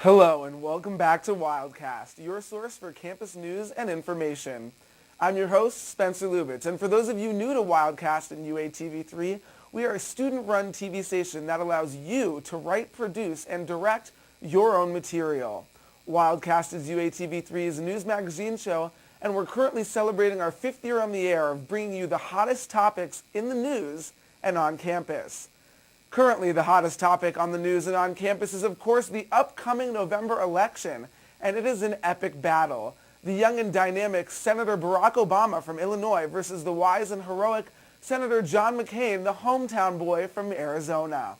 Hello and welcome back to Wildcast, your source for campus news and information. I'm your host, Spencer Lubitz, and for those of you new to Wildcast and UATV3, we are a student-run TV station that allows you to write, produce, and direct your own material. Wildcast is UATV3's news magazine show, and we're currently celebrating our 5th year on the air of bringing you the hottest topics in the news and on campus. Currently, the hottest topic on the news and on campus is, of course, the upcoming November election, and it is an epic battle. The young and dynamic Senator Barack Obama from Illinois versus the wise and heroic Senator John McCain, the hometown boy from Arizona.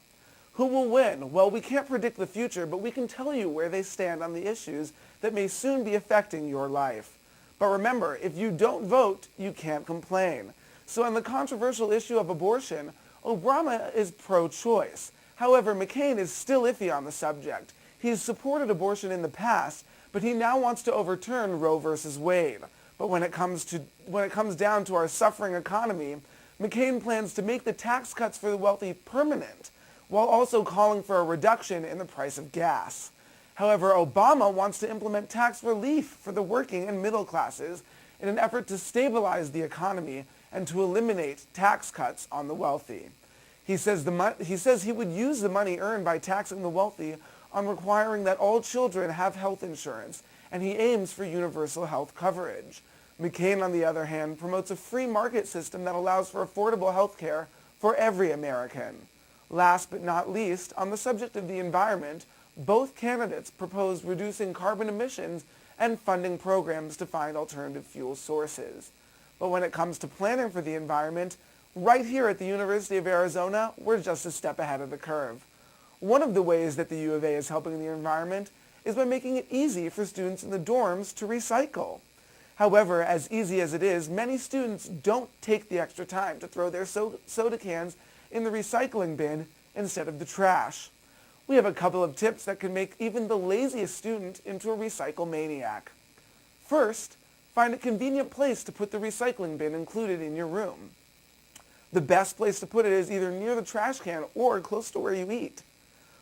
Who will win? Well, we can't predict the future, but we can tell you where they stand on the issues that may soon be affecting your life. But remember, if you don't vote, you can't complain. So on the controversial issue of abortion, Obama is pro-choice. However, McCain is still iffy on the subject. He's supported abortion in the past, but he now wants to overturn Roe v. Wade. But when it comes down to our suffering economy, McCain plans to make the tax cuts for the wealthy permanent, while also calling for a reduction in the price of gas. However, Obama wants to implement tax relief for the working and middle classes in an effort to stabilize the economy and to eliminate tax cuts on the wealthy. He says he would use the money earned by taxing the wealthy on requiring that all children have health insurance, and he aims for universal health coverage. McCain, on the other hand, promotes a free market system that allows for affordable health care for every American. Last but not least, on the subject of the environment, both candidates proposed reducing carbon emissions and funding programs to find alternative fuel sources. But when it comes to planning for the environment, right here at the University of Arizona, we're just a step ahead of the curve. One of the ways that the U of A is helping the environment is by making it easy for students in the dorms to recycle. However, as easy as it is, many students don't take the extra time to throw their soda cans in the recycling bin instead of the trash. We have a couple of tips that can make even the laziest student into a recycle maniac. First, find a convenient place to put the recycling bin included in your room. The best place to put it is either near the trash can or close to where you eat.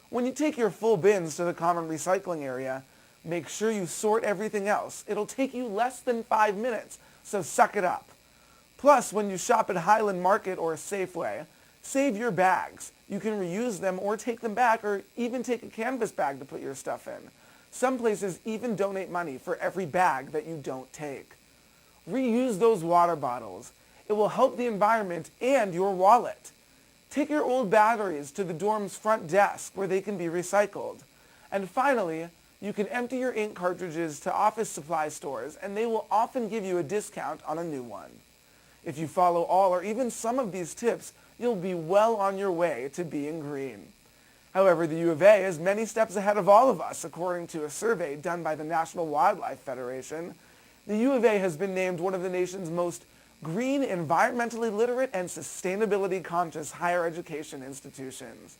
When you take your full bins to the common recycling area, make sure you sort everything else. It'll take you less than 5 minutes, so suck it up. Plus, when you shop at Highland Market or Safeway, save your bags. You can reuse them or take them back, or even take a canvas bag to put your stuff in. Some places even donate money for every bag that you don't take. Reuse those water bottles. It will help the environment and your wallet. Take your old batteries to the dorm's front desk where they can be recycled. And finally, you can empty your ink cartridges to office supply stores, and they will often give you a discount on a new one. If you follow all or even some of these tips, you'll be well on your way to being green. However, the U of A is many steps ahead of all of us, according to a survey done by the National Wildlife Federation. The U of A has been named one of the nation's most green, environmentally literate, and sustainability-conscious higher education institutions.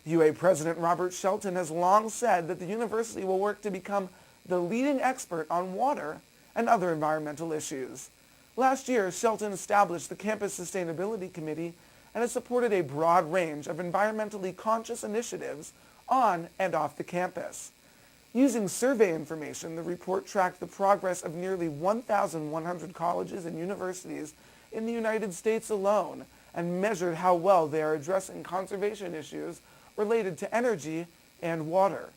UA President Robert Shelton has long said that the university will work to become the leading expert on water and other environmental issues. Last year, Shelton established the Campus Sustainability Committee and has supported a broad range of environmentally conscious initiatives on and off the campus. Using survey information, the report tracked the progress of nearly 1,100 colleges and universities in the United States alone and measured how well they are addressing conservation issues related to energy and water.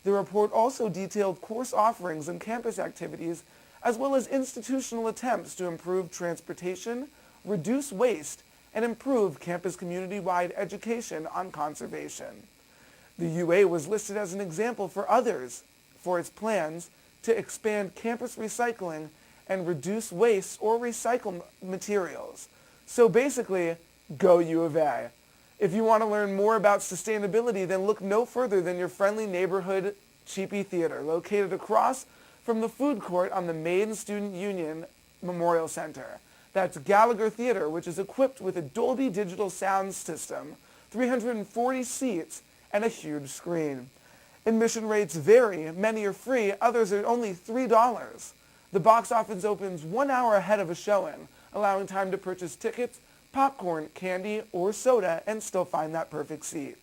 The report also detailed course offerings and campus activities, as well as institutional attempts to improve transportation, reduce waste, and improve campus community-wide education on conservation. The UA was listed as an example for others for its plans to expand campus recycling and reduce waste or recycle materials. So basically, go U of A. If you want to learn more about sustainability, then look no further than your friendly neighborhood Cheapy Theater, located across from the food court on the Maine Student Union Memorial Center. That's Gallagher Theater, which is equipped with a Dolby Digital sound system, 340 seats, and a huge screen. Admission rates vary. Many are free. Others are only $3. The box office opens 1 hour ahead of a showing, allowing time to purchase tickets, popcorn, candy, or soda, and still find that perfect seat.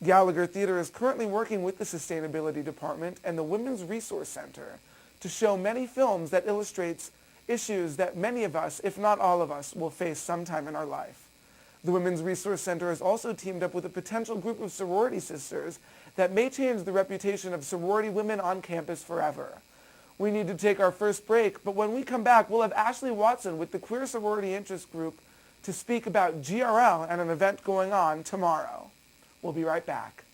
Gallagher Theater is currently working with the Sustainability Department and the Women's Resource Center to show many films that illustrates issues that many of us, if not all of us, will face sometime in our life. The Women's Resource Center has also teamed up with a potential group of sorority sisters that may change the reputation of sorority women on campus forever. We need to take our first break, but when we come back, we'll have Ashley Watson with the Queer Sorority Interest Group to speak about GRL and an event going on tomorrow. We'll be right back.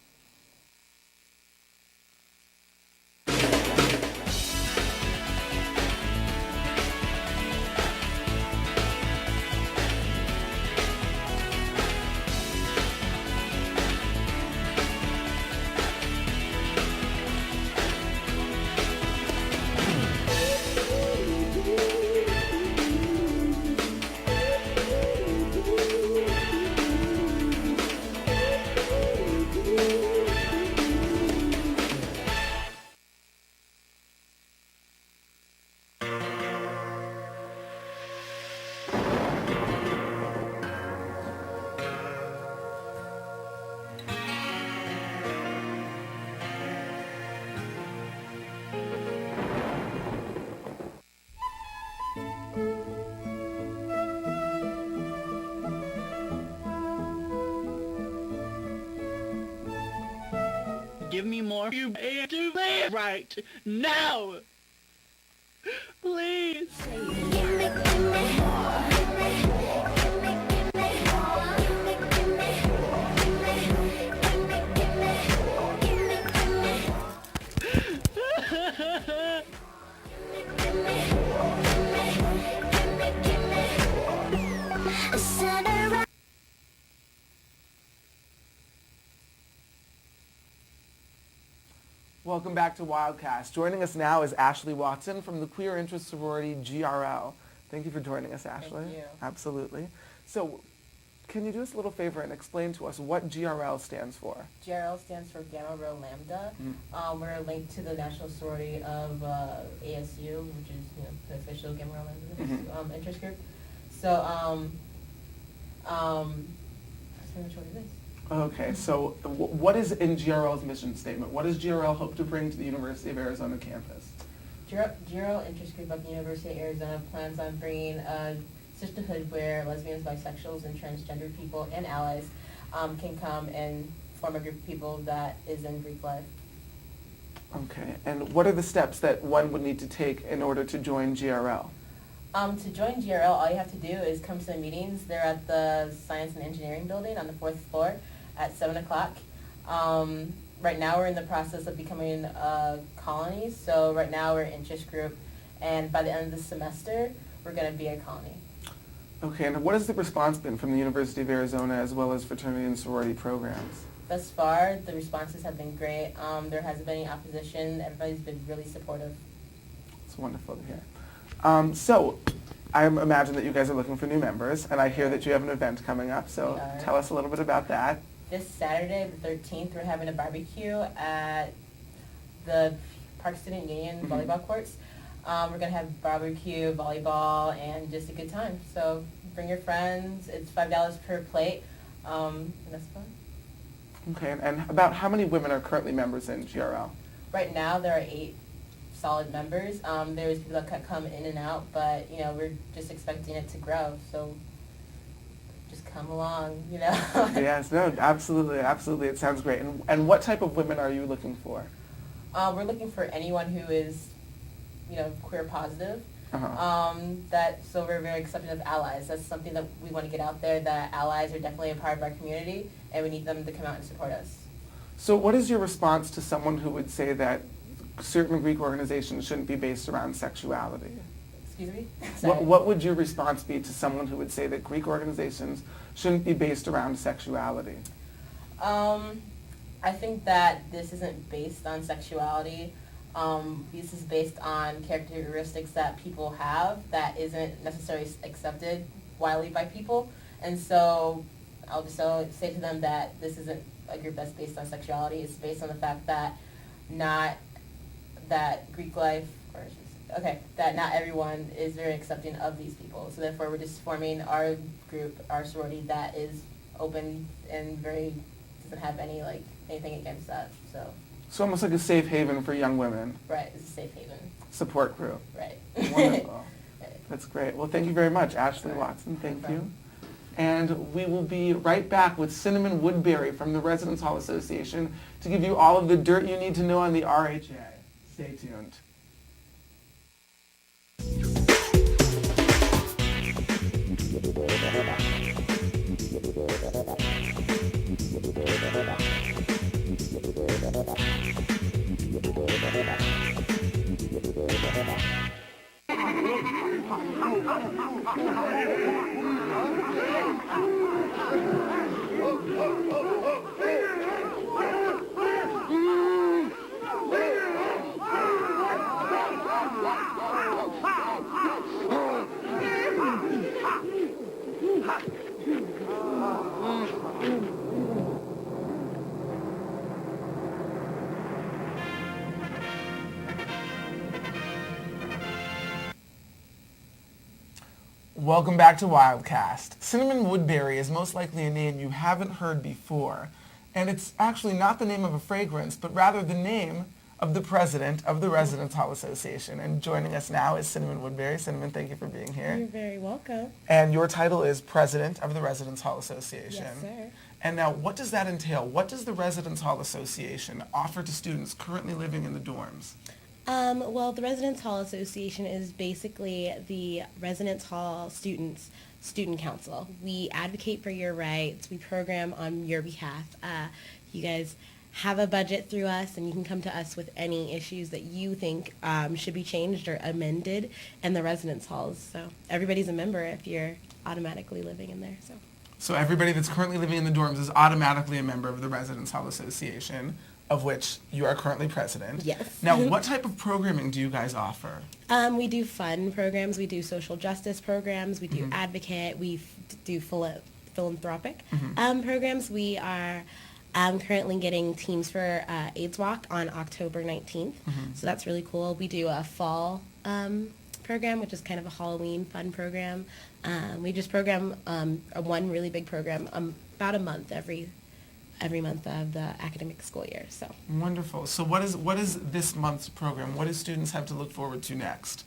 Give me more. You do it right now. Please. Welcome back to Wildcast. Joining us now is Ashley Watson from the Queer Interest Sorority GRL. Thank you for joining us, Ashley. Thank you. Absolutely. So, can you do us a little favor and explain to us what GRL stands for? GRL stands for Gamma Rho Lambda. We're linked to the National Sorority of ASU, which is the official Gamma Rho Lambda interest group. So, that's pretty much what it is. Okay, so what is in GRL's mission statement? What does GRL hope to bring to the University of Arizona campus? GRL Interest Group at the University of Arizona plans on bringing a sisterhood where lesbians, bisexuals, and transgender people and allies can come and form a group of people that is in Greek life. Okay, and what are the steps that one would need to take in order to join GRL? To join GRL, all you have to do is come to the meetings. They're at the Science and Engineering building on the 4th floor at 7 o'clock. Right now we're in the process of becoming a colony, so right now we're an interest group, and by the end of the semester, we're going to be a colony. Okay, and what has the response been from the University of Arizona as well as fraternity and sorority programs? Thus far, the responses have been great. There hasn't been any opposition. Everybody's been really supportive. It's wonderful to hear. So, I imagine that you guys are looking for new members, and I hear that you have an event coming up, so tell us a little bit about that. This Saturday, the 13th, we're having a barbecue at the Park Student Union volleyball courts. We're going to have barbecue, volleyball, and just a good time. So bring your friends. It's $5 per plate, and that's fun. Okay, and about how many women are currently members in GRL? Right now, there are 8 solid members. There's people that come in and out, but we're just expecting it to grow. So just come along, Yes, no, absolutely, absolutely. It sounds great. And what type of women are you looking for? We're looking for anyone who is, queer positive. So we're very accepting of allies. That's something that we want to get out there, that allies are definitely a part of our community, and we need them to come out and support us. So what is your response to someone who would say that certain Greek organizations shouldn't be based around sexuality? Excuse me? What would your response be to someone who would say that Greek organizations shouldn't be based around sexuality? I think that this isn't based on sexuality. This is based on characteristics that people have that isn't necessarily accepted widely by people. And so I'll just say to them that this isn't a group that's based on sexuality. It's based on the fact that not everyone is very accepting of these people. So therefore we're just forming our group, our sorority, that is open and doesn't have any anything against that. So, So almost like a safe haven for young women. right, it's a safe haven. Support group. Right. Wonderful. Right. That's great. Well, thank you very much, Ashley Right. Watson. Thank No you. problem. And we will be right back with Cinnamon Woodbury from the Residence Hall Association to give you all of the dirt you need to know on the RHA. Stay tuned. Welcome back to Wildcast. Cinnamon Woodbury is most likely a name you haven't heard before, and it's actually not the name of a fragrance, but rather the name of the president of the Residence Hall Association. And joining us now is Cinnamon Woodbury. Cinnamon, thank you for being here. You're very welcome. And your title is President of the Residence Hall Association. Yes, sir. And now, what does that entail? What does the Residence Hall Association offer to students currently living in the dorms? Well, the Residence Hall Association is basically the Residence Hall student council. We advocate for your rights. We program on your behalf. You guys have a budget through us, and you can come to us with any issues that you think should be changed or amended in the residence halls. So everybody's a member if you're automatically living in there. So everybody that's currently living in the dorms is automatically a member of the Residence Hall Association, of which you are currently president. Yes. Now, what type of programming do you guys offer? We do fun programs. We do social justice programs. We do advocate. We do philanthropic programs. We are currently getting teams for AIDS Walk on October 19th. So that's really cool. We do a fall program, which is kind of a Halloween fun program. We just program one really big program about a month every month of the academic school year. So Wonderful. So what is this month's program? What do students have to look forward to next?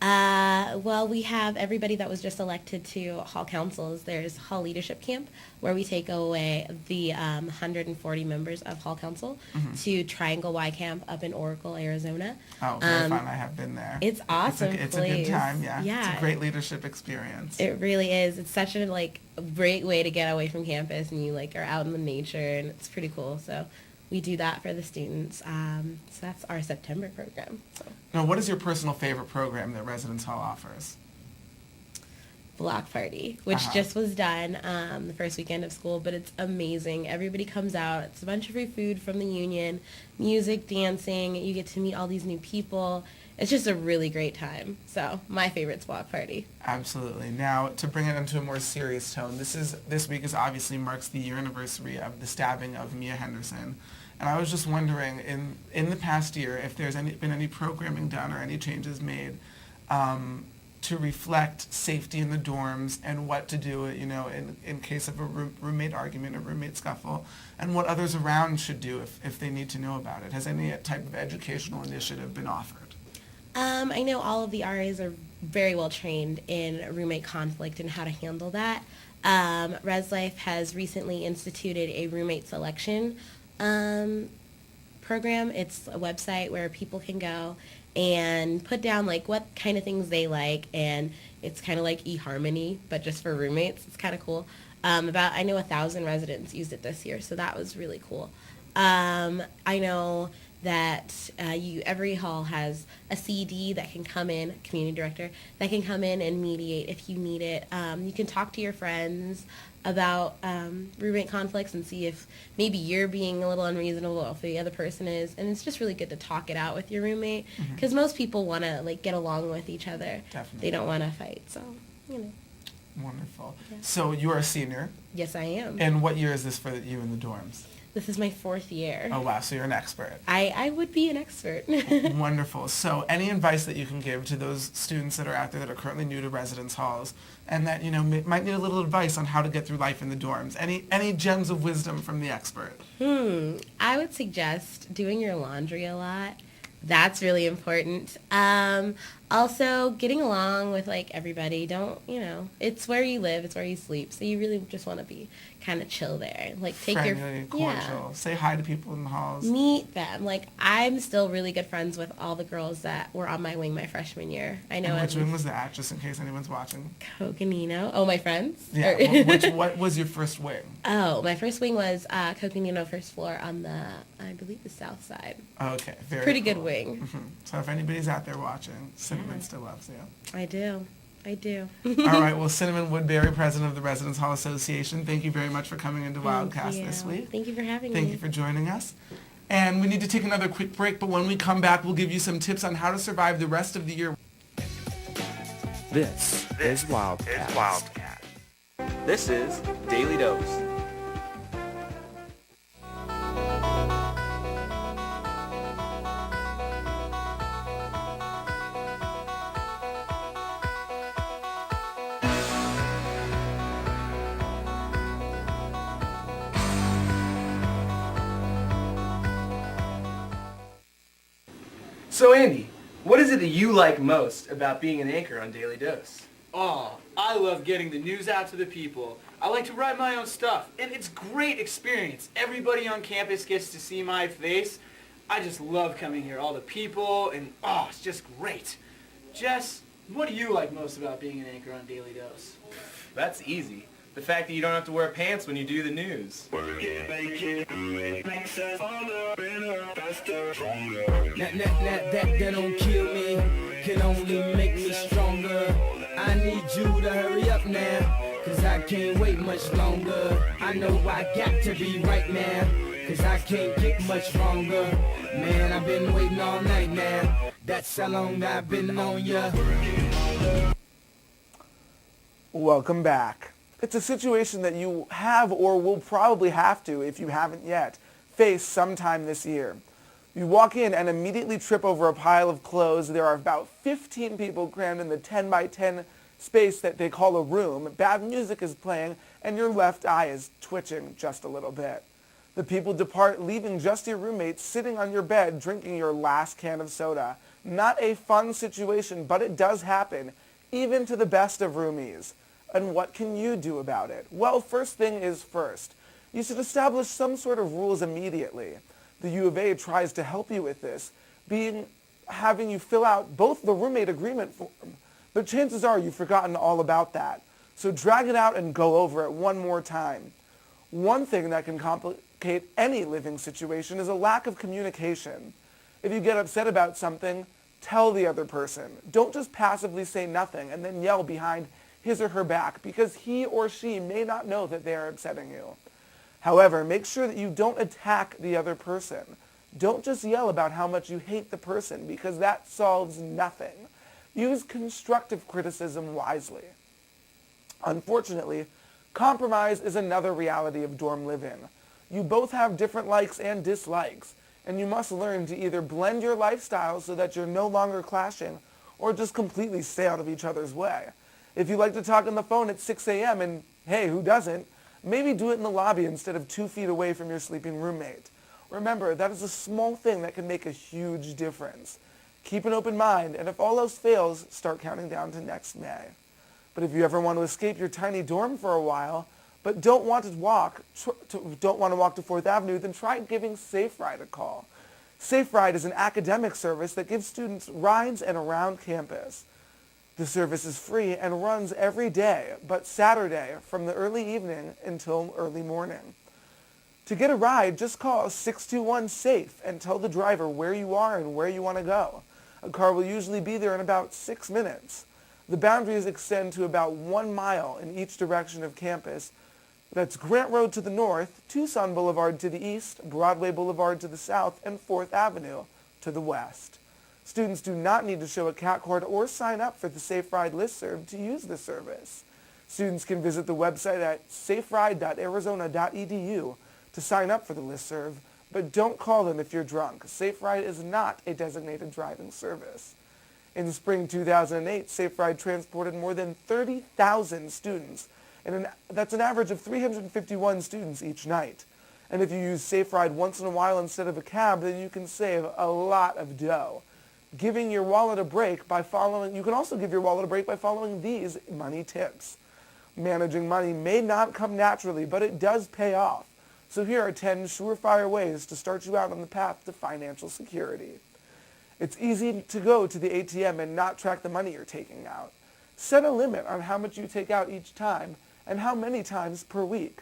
Well, we have everybody that was just elected to Hall Councils. There's Hall Leadership Camp, where we take away the 140 members of Hall Council to Triangle Y Camp up in Oracle, Arizona. Oh, very fun. I have been there. It's awesome. It's a good time, yeah. Yeah. It's a great leadership experience. It really is. It's such a great way to get away from campus, and you are out in the nature, and it's pretty cool. So we do that for the students. So that's our September program. So. Now, what is your personal favorite program that Residence Hall offers? Block party, which just was done the first weekend of school, but it's amazing. Everybody comes out. It's a bunch of free food from the union, music, dancing. You get to meet all these new people. It's just a really great time. So my favorite's block party. Absolutely. Now, to bring it into a more serious tone, this week obviously marks the year anniversary of the stabbing of Mia Henderson. And I was just wondering, in the past year, if there's been any programming done or any changes made to reflect safety in the dorms and what to do, in case of a roommate argument or roommate scuffle, and what others around should do if they need to know about it. Has any type of educational initiative been offered? I know all of the RAs are very well trained in roommate conflict and how to handle that. Res Life has recently instituted a roommate selection program. It's a website where people can go and put down what kind of things they like, and it's kind of like eHarmony, but just for roommates. It's kind of cool. I know 1,000 residents used it this year, so that was really cool. I know that every hall has a CD that can come in, community director, that can come in and mediate if you need it. You can talk to your friends about roommate conflicts and see if maybe you're being a little unreasonable or if the other person is. And it's just really good to talk it out with your roommate, because most people want to get along with each other. Definitely. They don't want to fight, so, Wonderful. Yeah. So you're a senior. Yes, I am. And what year is this for you in the dorms? This is my 4th year. Oh, wow. So you're an expert. I would be an expert. Wonderful. So any advice that you can give to those students that are out there that are currently new to residence halls and that, might need a little advice on how to get through life in the dorms? Any gems of wisdom from the expert? I would suggest doing your laundry a lot. That's really important. Also, getting along with, everybody. Don't, it's where you live, it's where you sleep. So you really just want to be kind of chill there. Take Friendly, your... cordial. Yeah. Say hi to people in the halls. Meet them. I'm still really good friends with all the girls that were on my wing my freshman year. I know. And which wing was that, just in case anyone's watching? Coconino. Oh, my friends? Yeah. What was your first wing? Oh, my first wing was Coconino first floor on the, I believe, the south side. Okay, very Pretty cool. good wing. Mm-hmm. So if anybody's out there watching, Cinnamon still loves you. I do. All right. Well, Cinnamon Woodbury, president of the Residence Hall Association, thank you very much for coming into Wildcast this week. Thank you for having me. Thank you for joining us. And we need to take another quick break, but when we come back, we'll give you some tips on how to survive the rest of the year. This is Wildcast. This is Daily Dose. So Andy, what is it that you like most about being an anchor on Daily Dose? Oh, I love getting the news out to the people. I like to write my own stuff, and it's great experience. Everybody on campus gets to see my face. I just love coming here, all the people, and it's just great. Jess, what do you like most about being an anchor on Daily Dose? That's easy. The fact that you don't have to wear pants when you do the news. That don't kill me, can only make me stronger. I need you to hurry up now, cause I can't wait much longer. I know I got to be right now, cause I can't get much stronger. Man, I've been waiting all night now, that's how long I've been on ya. Welcome back. It's a situation that you have or will probably have to, if you haven't yet, face sometime this year. You walk in and immediately trip over a pile of clothes. There are about 15 people crammed in the 10 by 10 space that they call a room. Bad music is playing and your left eye is twitching just a little bit. The people depart, leaving just your roommates sitting on your bed drinking your last can of soda. Not a fun situation, but it does happen, even to the best of roomies. And what can you do about it? Well, first thing is first. You should establish some sort of rules immediately. The U of A tries to help you with this, having you fill out both the roommate agreement form, but chances are you've forgotten all about that. So drag it out and go over it one more time. One thing that can complicate any living situation is a lack of communication. If you get upset about something, tell the other person. Don't just passively say nothing and then yell behind his or her back because he or she may not know that they are upsetting you. However, make sure that you don't attack the other person. Don't just yell about how much you hate the person because that solves nothing. Use constructive criticism wisely. Unfortunately, compromise is another reality of dorm living. You both have different likes and dislikes, and you must learn to either blend your lifestyles so that you're no longer clashing or just completely stay out of each other's way. If you like to talk on the phone at 6 a.m., and hey, who doesn't, maybe do it in the lobby instead of 2 feet away from your sleeping roommate. Remember, that is a small thing that can make a huge difference. Keep an open mind, and if all else fails, start counting down to next May. But if you ever want to escape your tiny dorm for a while, but don't want to walk to 4th Avenue, then try giving Safe Ride a call. Safe Ride is an academic service that gives students rides and around campus. The service is free and runs every day, but Saturday from the early evening until early morning. To get a ride, just call 621-SAFE and tell the driver where you are and where you want to go. A car will usually be there in about 6 minutes. The boundaries extend to about 1 mile in each direction of campus. That's Grant Road to the north, Tucson Boulevard to the east, Broadway Boulevard to the south, and 4th Avenue to the west. Students do not need to show a CAT card or sign up for the Safe Ride listserv to use the service. Students can visit the website at saferide.arizona.edu to sign up for the listserv, but don't call them if you're drunk. Safe Ride is not a designated driving service. In spring 2008, Safe Ride transported more than 30,000 students, and that's an average of 351 students each night. And if you use Safe Ride once in a while instead of a cab, then you can save a lot of dough. Giving your wallet a break by following, you can also give your wallet a break by following these money tips. Managing money may not come naturally, but it does pay off. So here are 10 surefire ways to start you out on the path to financial security. It's easy to go to the ATM and not track the money you're taking out. Set a limit on how much you take out each time and how many times per week.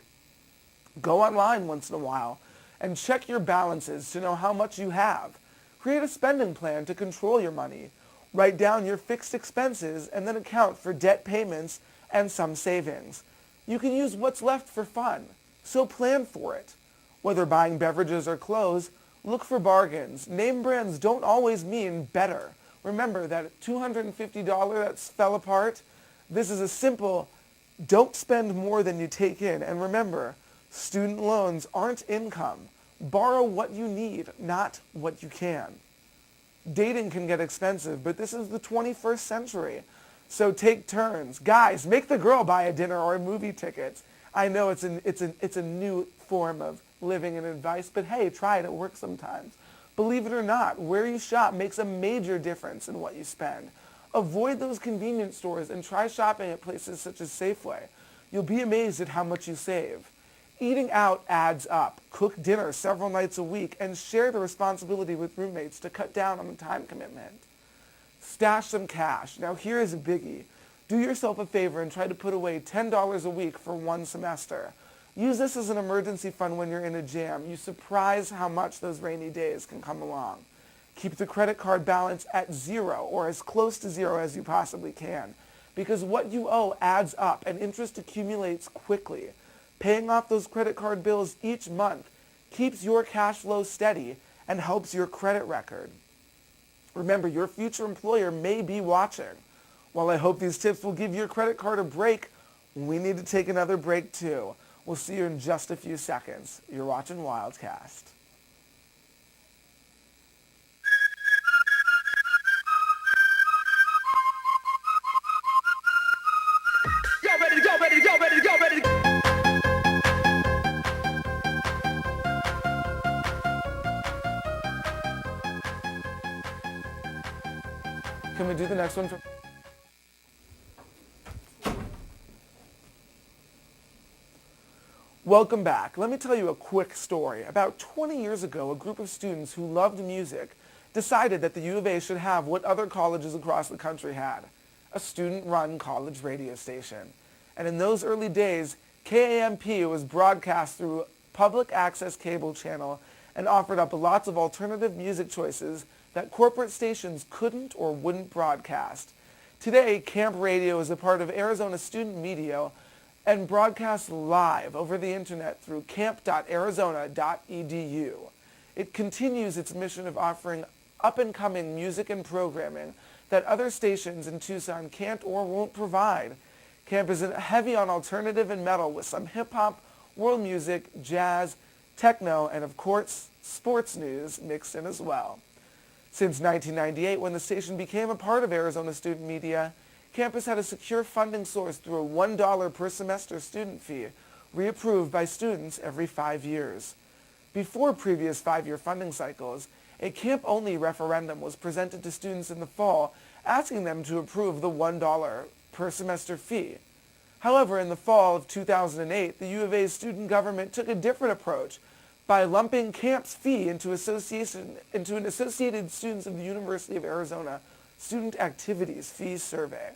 Go online once in a while and check your balances to know how much you have. Create a spending plan to control your money. Write down your fixed expenses and then account for debt payments and some savings. You can use what's left for fun, so plan for it. Whether buying beverages or clothes, look for bargains. Name brands don't always mean better. Remember that $250 that fell apart? This is a simple, don't spend more than you take in. And remember, student loans aren't income. Borrow what you need, not what you can. Dating can get expensive, but this is the 21st century. So take turns. Guys, make the girl buy a dinner or movie tickets. I know it's a new form of living and advice, but hey, try it. It works sometimes. Believe it or not, where you shop makes a major difference in what you spend. Avoid those convenience stores and try shopping at places such as Safeway. You'll be amazed at how much you save. Eating out adds up. Cook dinner several nights a week and share the responsibility with roommates to cut down on the time commitment. Stash some cash. Now here is a biggie. Do yourself a favor and try to put away $10 a week for one semester. Use this as an emergency fund when you're in a jam. You surprise how much those rainy days can come along. Keep the credit card balance at zero or as close to zero as you possibly can, because what you owe adds up and interest accumulates quickly. Paying off those credit card bills each month keeps your cash flow steady and helps your credit record. Remember, your future employer may be watching. While I hope these tips will give your credit card a break, we need to take another break too. We'll see you in just a few seconds. You're watching Wildcast. Y'all ready to go, ready to go, ready to go, ready to go. Can we do the next one for... Welcome back. Let me tell you a quick story. About 20 years ago, a group of students who loved music decided that the U of A should have what other colleges across the country had, a student-run college radio station. And in those early days, KAMP was broadcast through public access cable channel and offered up lots of alternative music choices that corporate stations couldn't or wouldn't broadcast. Today, Camp Radio is a part of Arizona Student Media and broadcasts live over the internet through camp.arizona.edu. It continues its mission of offering up-and-coming music and programming that other stations in Tucson can't or won't provide. Camp is heavy on alternative and metal with some hip-hop, world music, jazz, techno, and of course, sports news mixed in as well. Since 1998, when the station became a part of Arizona Student Media, campus had a secure funding source through a $1 per semester student fee, reapproved by students every 5 years. Before previous 5-year funding cycles, a camp-only referendum was presented to students in the fall, asking them to approve the $1 per semester fee. However, in the fall of 2008, the U of A's student government took a different approach by lumping camp's fee into an Associated Students of the University of Arizona Student Activities Fee Survey,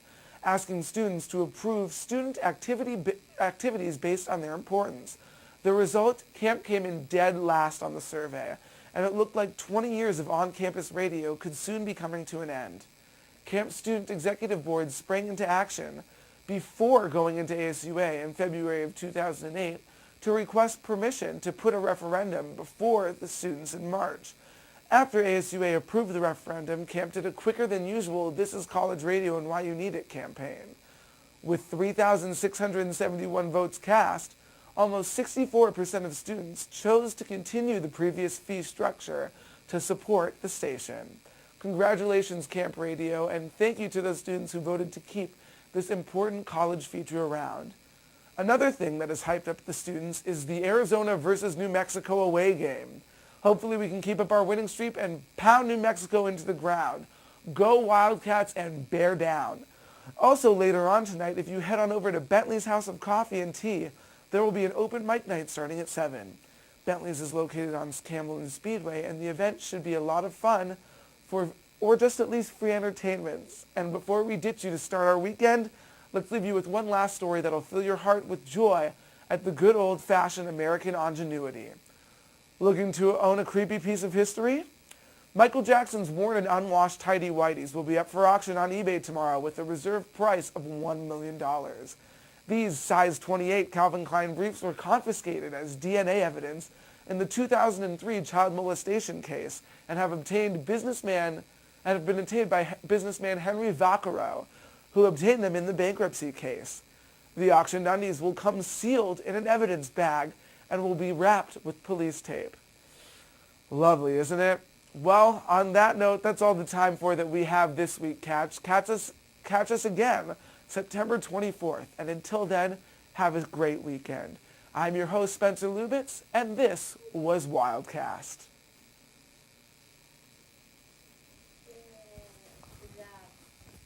asking students to approve student activities based on their importance. The result, camp came in dead last on the survey, and it looked like 20 years of on-campus radio could soon be coming to an end. Camp Student Executive Board sprang into action before going into ASUA in February of 2008 to request permission to put a referendum before the students in March. After ASUA approved the referendum, camp did a quicker than usual "This is College Radio and Why You Need It" campaign. With 3,671 votes cast, almost 64% of students chose to continue the previous fee structure to support the station. Congratulations, Camp Radio, and thank you to those students who voted to keep this important college feature around. Another thing that has hyped up the students is the Arizona versus New Mexico away game. Hopefully we can keep up our winning streak and pound New Mexico into the ground. Go Wildcats and bear down. Also later on tonight, if you head on over to Bentley's House of Coffee and Tea, there will be an open mic night starting at 7. Bentley's is located on Campbell Speedway, and the event should be a lot of fun or just at least free entertainment. And before we ditch you to start our weekend, let's leave you with one last story that'll fill your heart with joy at the good old-fashioned American ingenuity. Looking to own a creepy piece of history? Michael Jackson's worn and unwashed tidy whities will be up for auction on eBay tomorrow with a reserve price of $1 million. These size 28 Calvin Klein briefs were confiscated as DNA evidence in the 2003 child molestation case and have been obtained by businessman Henry Vaccaro, who obtained them in the bankruptcy case. The auctioned undies will come sealed in an evidence bag and will be wrapped with police tape. Lovely, isn't it? Well, on that note, that's all the time for that we have this week, Catch us again September 24th. And until then, have a great weekend. I'm your host, Spencer Lubitz, and this was Wildcast.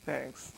Thanks.